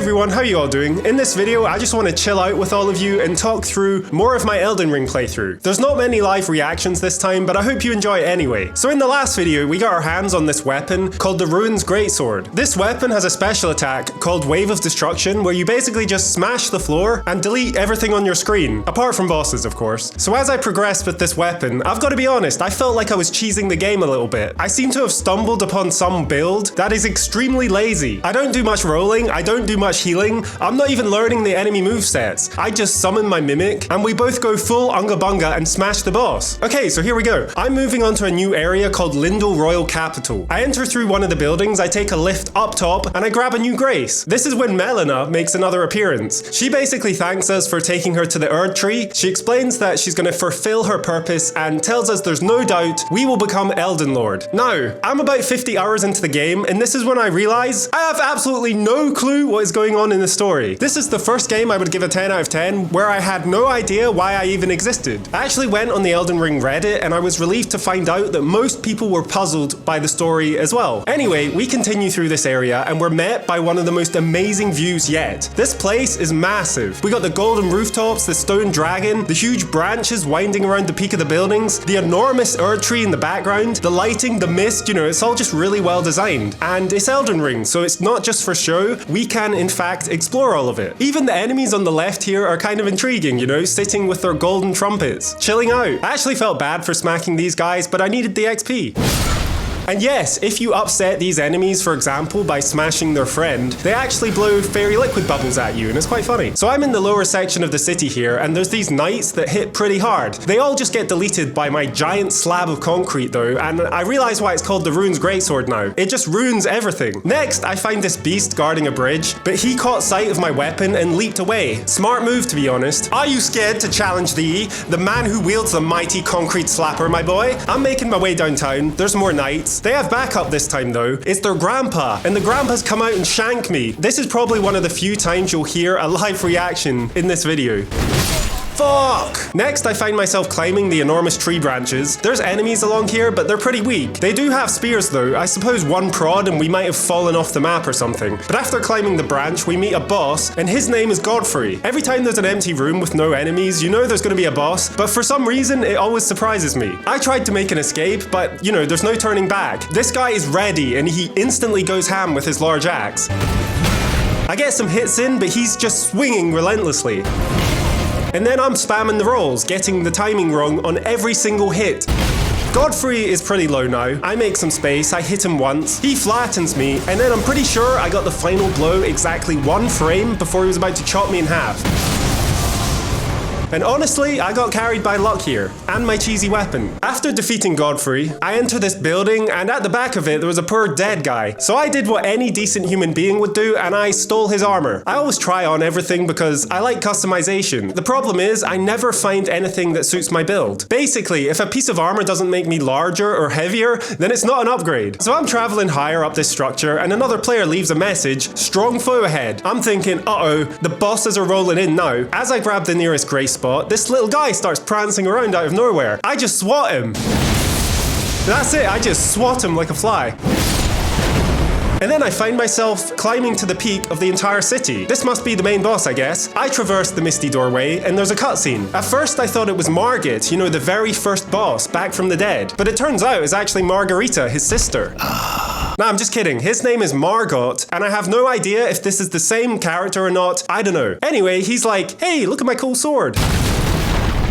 everyone, how you all doing? In this video, I just want to chill out with all of you and talk through more of my Elden Ring playthrough. There's not many live reactions this time, but I hope you enjoy it anyway. So in the last video, we got our hands on this weapon called the Ruin's Greatsword. This weapon has a special attack called Wave of Destruction, where you basically just smash the floor and delete everything on your screen, apart from bosses, of course. So as I progressed with this weapon, I've got to be honest, I felt like I was cheesing the game a little bit. I seem to have stumbled upon some build that is extremely lazy. I don't do much rolling, I don't do much healing, I'm not even learning the enemy movesets. I just summon my Mimic, and we both go full Unga Bunga and smash the boss. Okay, so here we go. I'm moving on to a new area called Lyndell Royal Capital. I enter through one of the buildings, I take a lift up top, and I grab a new grace. This is when Melina makes another appearance. She basically thanks us for taking her to the Erdtree. She explains that she's going to fulfill her purpose and tells us there's no doubt we will become Elden Lord. Now, I'm about 50 hours into the game, and this is when I realize I have absolutely no clue what is going on in the story. This is the first game I would give a 10 out of 10 where I had no idea why I even existed. I actually went on the Elden Ring Reddit and I was relieved to find out that most people were puzzled by the story as well. Anyway, we continue through this area and we're met by one of the most amazing views yet. This place is massive. We got the golden rooftops, the stone dragon, the huge branches winding around the peak of the buildings, the enormous Erdtree in the background, the lighting, the mist, it's all just really well designed. And it's Elden Ring, so it's not just for show. We can, in fact, explore all of it. Even the enemies on the left here are kind of intriguing, sitting with their golden trumpets, chilling out. I actually felt bad for smacking these guys, but I needed the XP. And yes, if you upset these enemies, for example, by smashing their friend, they actually blow fairy liquid bubbles at you, and it's quite funny. So I'm in the lower section of the city here, and there's these knights that hit pretty hard. They all just get deleted by my giant slab of concrete though, and I realize why it's called the Ruin's Greatsword now. It just ruins everything. Next, I find this beast guarding a bridge, but he caught sight of my weapon and leaped away. Smart move, to be honest. Are you scared to challenge thee, the man who wields the mighty concrete slapper, my boy? I'm making my way downtown. There's more knights. They have backup this time though. It's their grandpa, and the grandpa's come out and shank me. This is probably one of the few times you'll hear a live reaction in this video. Fuck! Next, I find myself climbing the enormous tree branches. There's enemies along here, but they're pretty weak. They do have spears though. I suppose one prod and we might have fallen off the map or something. But after climbing the branch, we meet a boss, and his name is Godfrey. Every time there's an empty room with no enemies, there's gonna be a boss, but for some reason, it always surprises me. I tried to make an escape, but there's no turning back. This guy is ready, and he instantly goes ham with his large axe. I get some hits in, but he's just swinging relentlessly. And then I'm spamming the rolls, getting the timing wrong on every single hit. Godfrey is pretty low now. I make some space, I hit him once, he flattens me, and then I'm pretty sure I got the final blow exactly 1 frame before he was about to chop me in half. And honestly, I got carried by luck here, and my cheesy weapon. After defeating Godfrey, I enter this building, and at the back of it, there was a poor dead guy. So I did what any decent human being would do, and I stole his armor. I always try on everything because I like customization. The problem is, I never find anything that suits my build. Basically, if a piece of armor doesn't make me larger or heavier, then it's not an upgrade. So I'm traveling higher up this structure, and another player leaves a message, strong foe ahead. I'm thinking, uh-oh, the bosses are rolling in now. As I grab the nearest grace spot, this little guy starts prancing around out of nowhere. I just swat him. That's it, I just swat him like a fly. And then I find myself climbing to the peak of the entire city. This must be the main boss, I guess. I traverse the misty doorway, and there's a cutscene. At first I thought it was Margott, the very first boss, back from the dead. But it turns out it's actually Margarita, his sister. No, I'm just kidding. His name is Margott, and I have no idea if this is the same character or not. I don't know. Anyway, he's like, hey, look at my cool sword.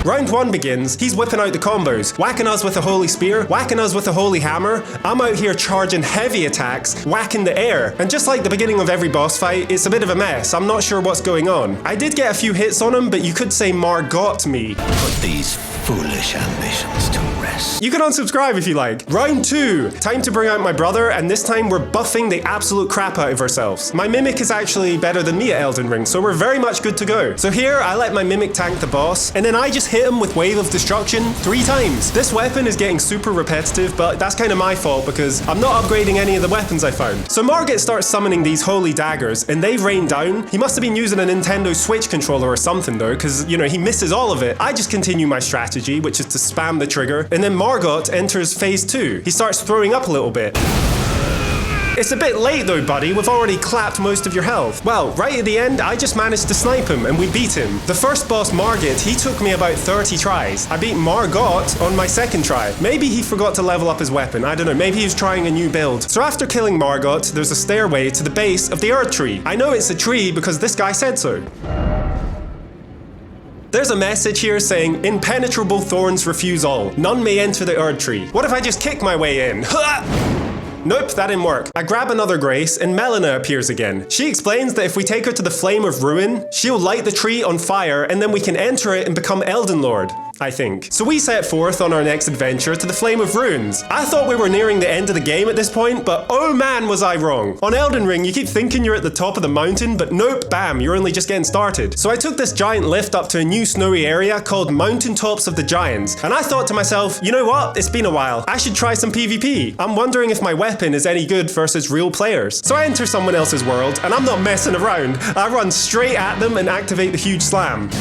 Round 1 begins, he's whipping out the combos, whacking us with a holy spear, whacking us with a holy hammer. I'm out here charging heavy attacks, whacking the air. And just like the beginning of every boss fight, it's a bit of a mess. I'm not sure what's going on. I did get a few hits on him, but you could say Margott me. Put these foolish ambitions to rest. You can unsubscribe if you like. Round 2, time to bring out my brother, and this time we're buffing the absolute crap out of ourselves. My Mimic is actually better than me at Elden Ring, so we're very much good to go. So here, I let my Mimic tank the boss, and then I just hit him with Wave of Destruction 3 times. This weapon is getting super repetitive, but that's kind of my fault because I'm not upgrading any of the weapons I found. So Margott starts summoning these holy daggers, and they rain down. He must have been using a Nintendo Switch controller or something though, because he misses all of it. I just continue my strategy, which is to spam the trigger, and then Margott enters phase 2. He starts throwing up a little bit. It's a bit late though, buddy. We've already clapped most of your health. Well, right at the end, I just managed to snipe him and we beat him. The first boss, Margott, he took me about 30 tries. I beat Margott on my second try. Maybe he forgot to level up his weapon. I don't know. Maybe he was trying a new build. So after killing Margott, there's a stairway to the base of the Erdtree. I know it's a tree because this guy said so. There's a message here saying, impenetrable thorns refuse all. None may enter the Erdtree. What if I just kick my way in? Nope, that didn't work. I grab another Grace and Melina appears again. She explains that if we take her to the Flame of Ruin, she'll light the tree on fire and then we can enter it and become Elden Lord, I think. So we set forth on our next adventure to the Flame of Ruins. I thought we were nearing the end of the game at this point, but oh man was I wrong. On Elden Ring, you keep thinking you're at the top of the mountain, but nope, bam, you're only just getting started. So I took this giant lift up to a new snowy area called Mountaintops of the Giants, and I thought to myself, you know what, it's been a while, I should try some PvP. I'm wondering if my weapon is any good versus real players. So I enter someone else's world, and I'm not messing around. I run straight at them and activate the huge slam.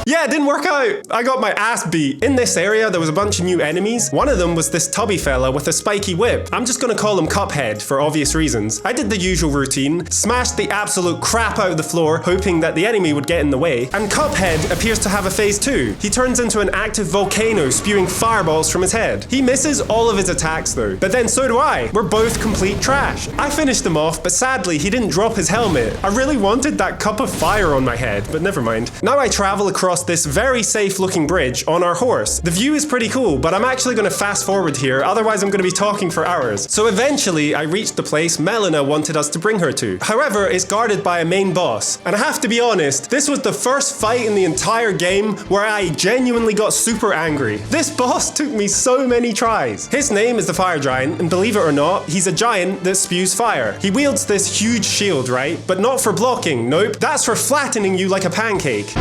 Yeah, it didn't work out. I got my ass beat. In this area, there was a bunch of new enemies. One of them was this tubby fella with a spiky whip. I'm just gonna call him Cuphead for obvious reasons. I did the usual routine, smashed the absolute crap out of the floor, hoping that the enemy would get in the way. And Cuphead appears to have a phase 2. He turns into an active volcano spewing fireballs from his head. He misses all of his attacks though, but then so do I. We're both complete trash. I finished him off, but sadly he didn't drop his helmet. I really wanted that cup of fire on my head, but never mind. Now I travel across this very safe looking bridge on our horse. The view is pretty cool, but I'm actually going to fast forward here, otherwise I'm going to be talking for hours. So eventually I reached the place Melina wanted us to bring her to. However, it's guarded by a main boss. And I have to be honest, this was the first fight in the entire game where I genuinely got super angry. This boss took me so many tries. His name is the Fire Giant, and believe it or not, he's a giant that spews fire. He wields this huge shield, right? But not for blocking, nope. That's for flattening you like a pancake.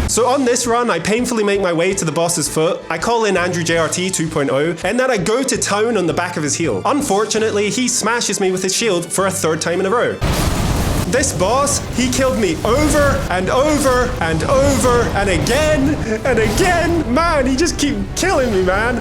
So on this run, I painfully make my way to the boss's foot, I call in Andrewjrt 2.0, and then I go to town on the back of his heel. Unfortunately, he smashes me with his shield for a third time in a row. This boss, he killed me over and over and over and again and again. Man, he just keeps killing me, man.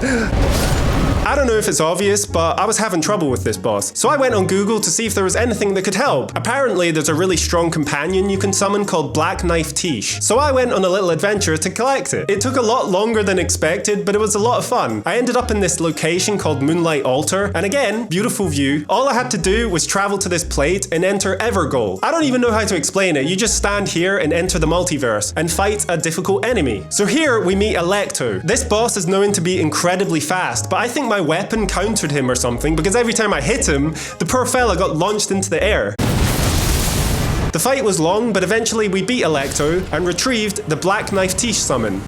I don't know if it's obvious, but I was having trouble with this boss. So I went on Google to see if there was anything that could help. Apparently, there's a really strong companion you can summon called Black Knife Tiche. So I went on a little adventure to collect it. It took a lot longer than expected, but it was a lot of fun. I ended up in this location called Moonlight Altar, and again, beautiful view. All I had to do was travel to this plate and enter Evergoal. I don't even know how to explain it. You just stand here and enter the multiverse and fight a difficult enemy. So here we meet Alecto. This boss is known to be incredibly fast, but I think my weapon countered him or something, because every time I hit him, the poor fella got launched into the air. The fight was long, but eventually we beat Alecto and retrieved the Black Knife Tiche summon.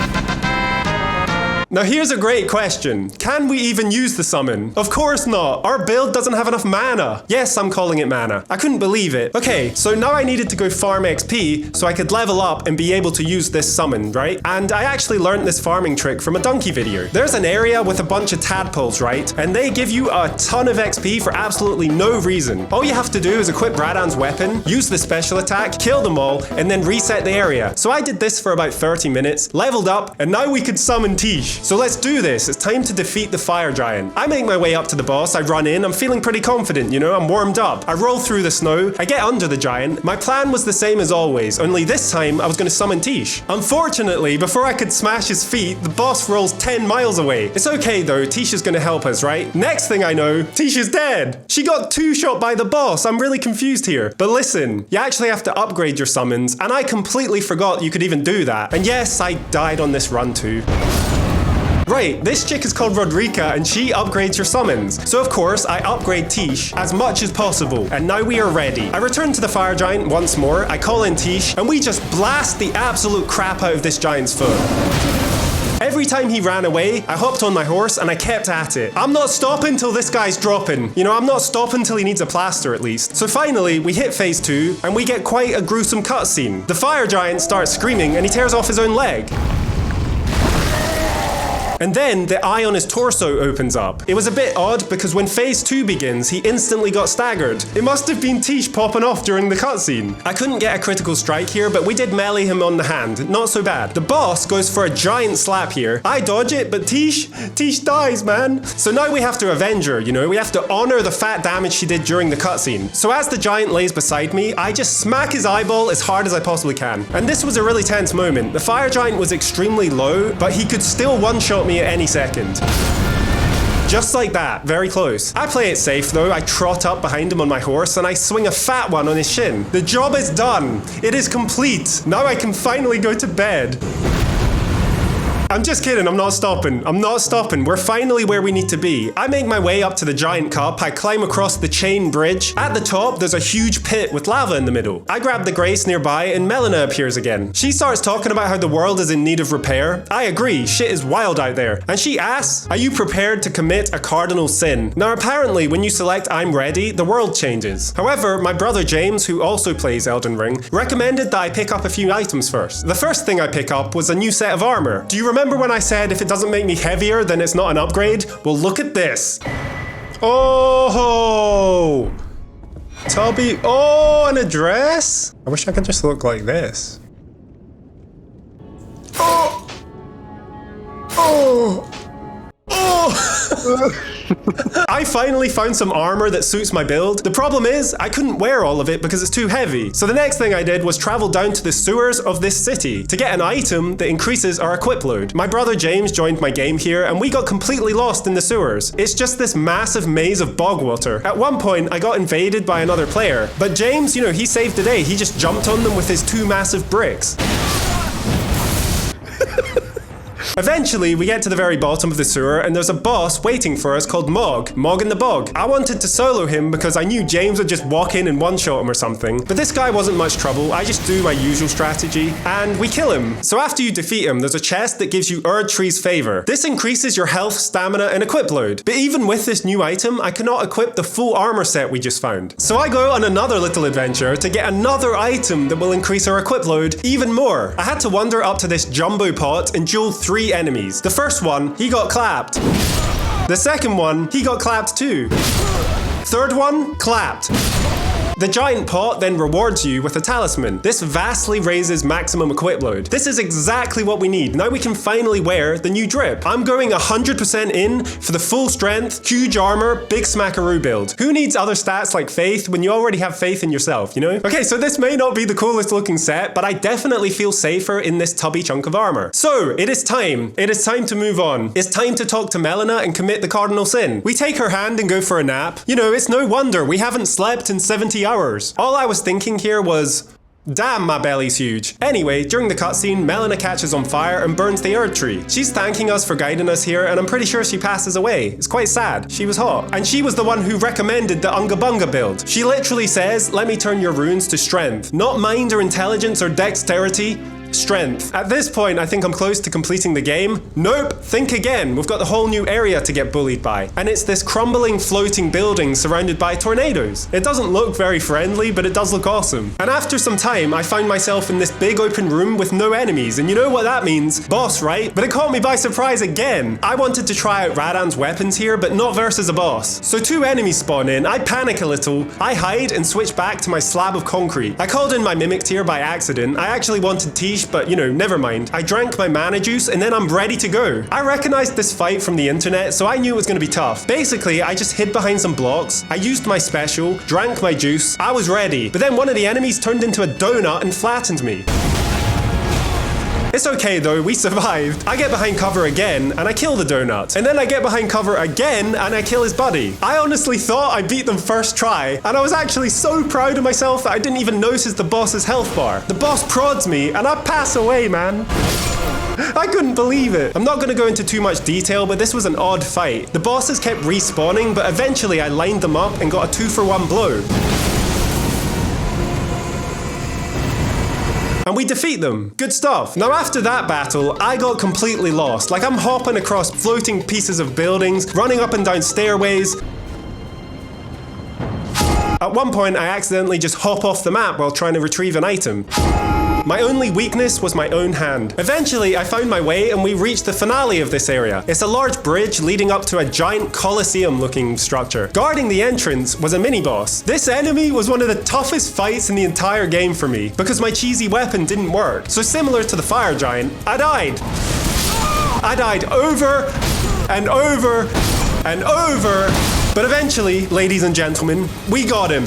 Now here's a great question. Can we even use the summon? Of course not. Our build doesn't have enough mana. Yes, I'm calling it mana. I couldn't believe it. Okay, so now I needed to go farm XP so I could level up and be able to use this summon, right? And I actually learned this farming trick from a donkey video. There's an area with a bunch of tadpoles, right? And they give you a ton of XP for absolutely no reason. All you have to do is equip Bradan's weapon, use the special attack, kill them all, and then reset the area. So I did this for about 30 minutes, leveled up, and now we could summon Tiche. So let's do this. It's time to defeat the Fire Giant. I make my way up to the boss, I run in, I'm feeling pretty confident, you know, I'm warmed up. I roll through the snow, I get under the giant. My plan was the same as always, only this time I was going to summon Tiche. Unfortunately, before I could smash his feet, the boss rolls 10 miles away. It's okay though, Tiche is going to help us, right? Next thing I know, Tiche is dead. She got two-shot by the boss. I'm really confused here. But listen, you actually have to upgrade your summons, and I completely forgot you could even do that. And yes, I died on this run too. Right, this chick is called Roderika and she upgrades your summons. So of course, I upgrade Tiche as much as possible, and now we are ready. I return to the Fire Giant once more, I call in Tiche, and we just blast the absolute crap out of this giant's foot. Every time he ran away, I hopped on my horse and I kept at it. I'm not stopping till this guy's dropping. You know, I'm not stopping till he needs a plaster at least. So finally, we hit phase 2 and we get quite a gruesome cutscene. The Fire Giant starts screaming and he tears off his own leg. And then the eye on his torso opens up. It was a bit odd because when phase 2 begins, he instantly got staggered. It must have been Tiche popping off during the cutscene. I couldn't get a critical strike here, but we did melee him on the hand. Not so bad. The boss goes for a giant slap here. I dodge it, but Tiche dies, man. So now we have to avenge her, you know? We have to honor the fat damage she did during the cutscene. So as the giant lays beside me, I just smack his eyeball as hard as I possibly can. And this was a really tense moment. The fire giant was extremely low, but he could still one-shot me at any second. Just like that, very close. I play it safe though. I trot up behind him on my horse and I swing a fat one on his shin. The job is done. It is complete. Now I can finally go to bed. I'm just kidding, I'm not stopping. I'm not stopping. We're finally where we need to be. I make my way up to the giant cup. I climb across the chain bridge. At the top, there's a huge pit with lava in the middle. I grab the Grace nearby and Melina appears again. She starts talking about how the world is in need of repair. I agree, shit is wild out there. And she asks, are you prepared to commit a cardinal sin? Now apparently, when you select I'm ready, the world changes. However, my brother James, who also plays Elden Ring, recommended that I pick up a few items first. The first thing I pick up was a new set of armor. Do you remember when I said if it doesn't make me heavier, then it's not an upgrade? Well, look at this. Oh! Tubby. Oh, and a dress? I wish I could just look like this. Oh! Oh! Oh! I finally found some armor that suits my build. The problem is, I couldn't wear all of it because it's too heavy. So the next thing I did was travel down to the sewers of this city to get an item that increases our equip load. My brother James joined my game here and we got completely lost in the sewers. It's just this massive maze of bog water. At one point, I got invaded by another player. But James, you know, he saved the day. He just jumped on them with his 2 massive bricks. Eventually, we get to the very bottom of the sewer and there's a boss waiting for us called Mohg. Mohg in the bog. I wanted to solo him because I knew James would just walk in and one-shot him or something. But this guy wasn't much trouble. I just do my usual strategy and we kill him. So after you defeat him, there's a chest that gives you Erdtree's favor. This increases your health, stamina, and equip load. But even with this new item, I cannot equip the full armor set we just found. So I go on another little adventure to get another item that will increase our equip load even more. I had to wander up to this jumbo pot and duel 3 enemies. The first one, he got clapped. The second one, he got clapped too. Third one, clapped. The giant pot then rewards you with a talisman. This vastly raises maximum equip load. This is exactly what we need. Now we can finally wear the new drip. I'm going 100% in for the full strength, huge armor, big smackaroo build. Who needs other stats like faith when you already have faith in yourself, you know? Okay, so this may not be the coolest looking set, but I definitely feel safer in this tubby chunk of armor. So, it is time. It is time to move on. It's time to talk to Melina and commit the cardinal sin. We take her hand and go for a nap. You know, it's no wonder we haven't slept in 70 hours. All I was thinking here was, damn, my belly's huge. Anyway, during the cutscene, Melina catches on fire and burns the Erdtree. She's thanking us for guiding us here, and I'm pretty sure she passes away. It's quite sad. She was hot. And she was the one who recommended the Unga Bunga build. She literally says, let me turn your runes to strength. Not mind or intelligence or dexterity. Strength. At this point, I think I'm close to completing the game. Nope, think again. We've got the whole new area to get bullied by. And it's this crumbling, floating building surrounded by tornadoes. It doesn't look very friendly, but it does look awesome. And after some time, I found myself in this big open room with no enemies. And you know what that means? Boss, right? But it caught me by surprise again. I wanted to try out Radan's weapons here, but not versus a boss. So 2 enemies spawn in, I panic a little, I hide and switch back to my slab of concrete. I called in my Mimic tier by accident. I actually wanted Tiche, but you know, never mind. I drank my mana juice and then I'm ready to go. I recognized this fight from the internet, so I knew it was going to be tough. Basically, I just hid behind some blocks, I used my special, drank my juice, I was ready. But then one of the enemies turned into a donut and flattened me. It's okay though, we survived. I get behind cover again and I kill the donut. And then I get behind cover again and I kill his buddy. I honestly thought I beat them first try, and I was actually so proud of myself that I didn't even notice the boss's health bar. The boss prods me and I pass away, man. I couldn't believe it. I'm not going to go into too much detail, but this was an odd fight. The bosses kept respawning, but eventually I lined them up and got a 2-for-1 blow. And we defeat them. Good stuff. Now after that battle, I got completely lost. Like I'm hopping across floating pieces of buildings, running up and down stairways. At one point, I accidentally just hop off the map while trying to retrieve an item. My only weakness was my own hand. Eventually, I found my way and we reached the finale of this area. It's a large bridge leading up to a giant Colosseum-looking structure. Guarding the entrance was a mini-boss. This enemy was one of the toughest fights in the entire game for me, because my cheesy weapon didn't work. So similar to the fire giant, I died. I died over and over and over. But eventually, ladies and gentlemen, we got him.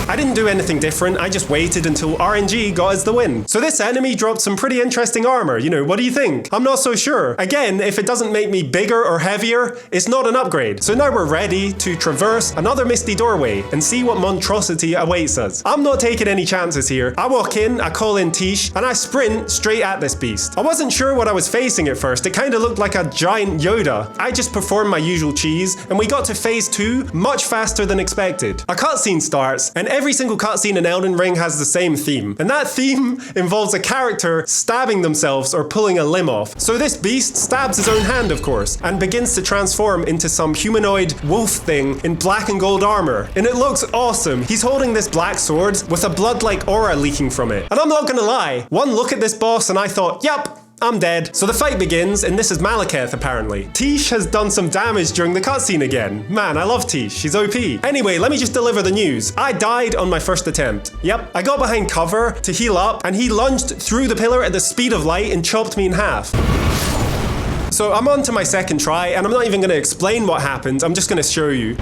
I didn't do anything different, I just waited until RNG got us the win. So this enemy dropped some pretty interesting armor, what do you think? I'm not so sure. Again, if it doesn't make me bigger or heavier, it's not an upgrade. So now we're ready to traverse another misty doorway and see what monstrosity awaits us. I'm not taking any chances here. I walk in, I call in Tiche, and I sprint straight at this beast. I wasn't sure what I was facing at first, it kinda looked like a giant Yoda. I just performed my usual cheese, and we got to phase 2 much faster than expected. A cutscene starts, and every single cutscene in Elden Ring has the same theme, and that theme involves a character stabbing themselves or pulling a limb off. So this beast stabs his own hand, of course, and begins to transform into some humanoid wolf thing in black and gold armor, and it looks awesome. He's holding this black sword with a blood-like aura leaking from it. And I'm not gonna lie, one look at this boss and I thought, yep, I'm dead. So the fight begins, and this is Maliketh apparently. Tiche has done some damage during the cutscene again. Man, I love Tiche, she's OP. Anyway, let me just deliver the news. I died on my first attempt. Yep, I got behind cover to heal up, and he lunged through the pillar at the speed of light and chopped me in half. So I'm on to my second try, and I'm not even gonna explain what happened, I'm just gonna show you.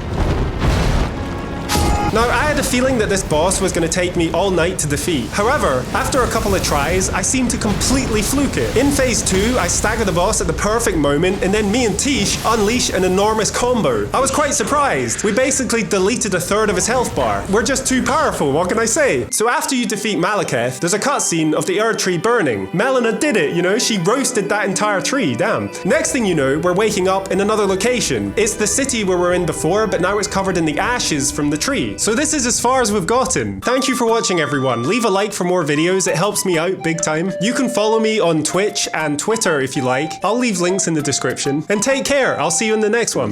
Now, I had a feeling that this boss was going to take me all night to defeat. However, after a couple of tries, I seemed to completely fluke it. In phase 2, I stagger the boss at the perfect moment, and then me and Tiche unleash an enormous combo. I was quite surprised. We basically deleted a third of his health bar. We're just too powerful, what can I say? So after you defeat Maliketh, there's a cutscene of the Erdtree burning. Melina did it, she roasted that entire tree, damn. Next thing you know, we're waking up in another location. It's the city where we were in before, but now it's covered in the ashes from the tree. So this is as far as we've gotten. Thank you for watching, everyone. Leave a like for more videos, it helps me out big time. You can follow me on Twitch and Twitter if you like. I'll leave links in the description. And take care, I'll see you in the next one.